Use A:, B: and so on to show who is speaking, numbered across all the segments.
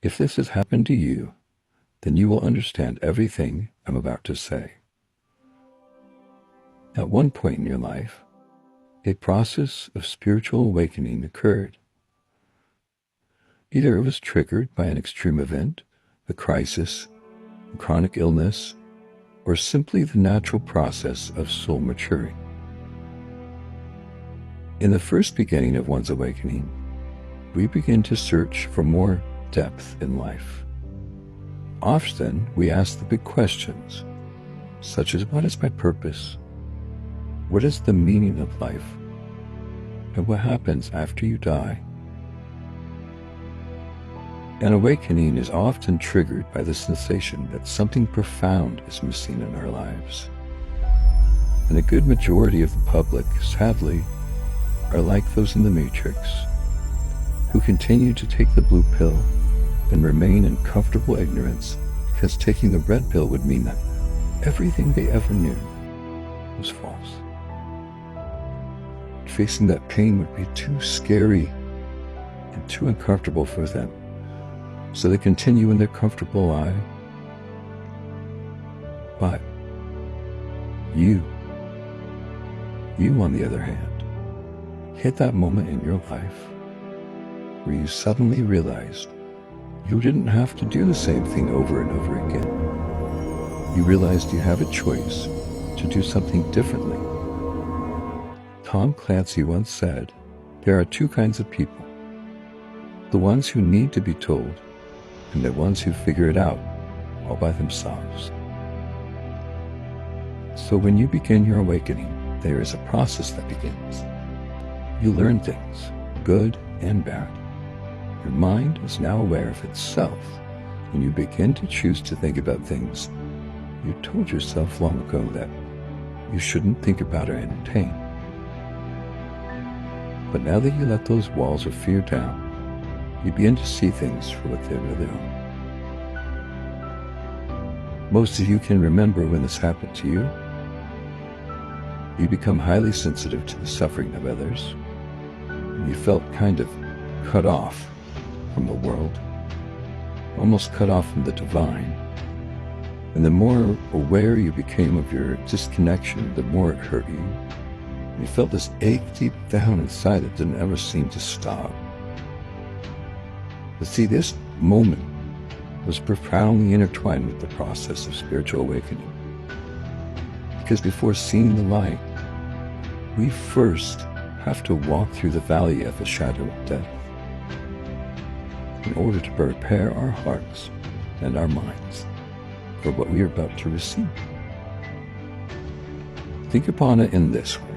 A: If this has happened to you, then you will understand everything I'm about to say. At one point in your life, a process of spiritual awakening occurred. Either it was triggered by an extreme event, a crisis, a chronic illness, or simply the natural process of soul maturing. In the first beginning of one's awakening, we begin to search for more depth in life. Often, we ask the big questions, such as what is my purpose? What is the meaning of life? And what happens after you die? An awakening is often triggered by the sensation that something profound is missing in our lives. And a good majority of the public, sadly, are like those in the Matrix, who continue to take the blue pill and remain in comfortable ignorance because taking the red pill would mean that everything they ever knew was false. Facing that pain would be too scary and too uncomfortable for them, so they continue in their comfortable life. But you on the other hand, hit that moment in your life where you suddenly realized you didn't have to do the same thing over and over again. You realized you have a choice to do something differently. Tom Clancy once said, there are two kinds of people: the ones who need to be told, and the ones who figure it out all by themselves. So when you begin your awakening, there is a process that begins. You learn things, good and bad. Your mind is now aware of itself, and you begin to choose to think about things you told yourself long ago that you shouldn't think about or entertain. But now that you let those walls of fear down, you begin to see things for what they really are. Most of you can remember when this happened to you. You become highly sensitive to the suffering of others, and you felt kind of cut off from the world, almost cut off from the divine. And the more aware you became of your disconnection, the more it hurt you. You felt this ache deep down inside that didn't ever seem to stop. But see, this moment was profoundly intertwined with the process of spiritual awakening. Because before seeing the light, we first have to walk through the valley of the shadow of death in order to prepare our hearts and our minds for what we are about to receive. Think upon it in this way.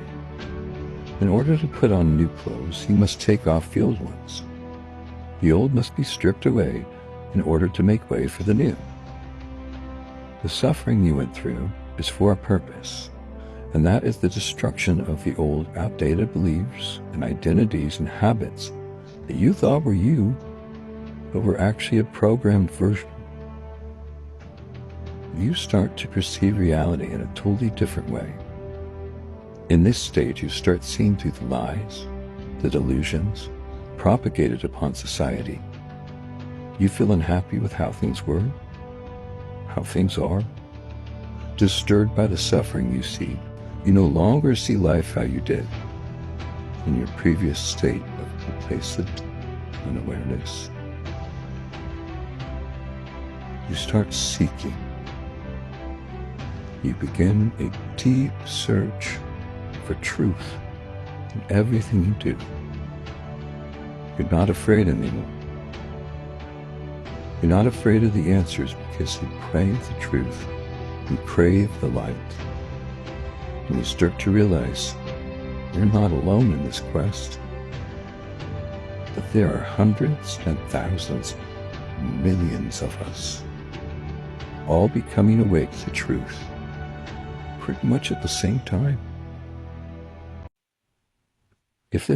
A: In order to put on new clothes, you must take off the old ones. The old must be stripped away in order to make way for the new. The suffering you went through is for a purpose, and that is the destruction of the old outdated beliefs and identities and habits that you thought were you, but were actually a programmed version. You start to perceive reality in a totally different way. In this stage, you start seeing through the lies, the delusions propagated upon society. You feel unhappy with how things were, how things are. Disturbed by the suffering you see, you no longer see life how you did in your previous state of complacent unawareness. You start seeking. You begin a deep search for truth in everything you do. You're not afraid anymore. You're not afraid of the answers because you crave the truth. You crave the light. And you start to realize you're not alone in this quest. That there are hundreds and thousands, millions of us, all becoming awake to truth, pretty much at the same time. If this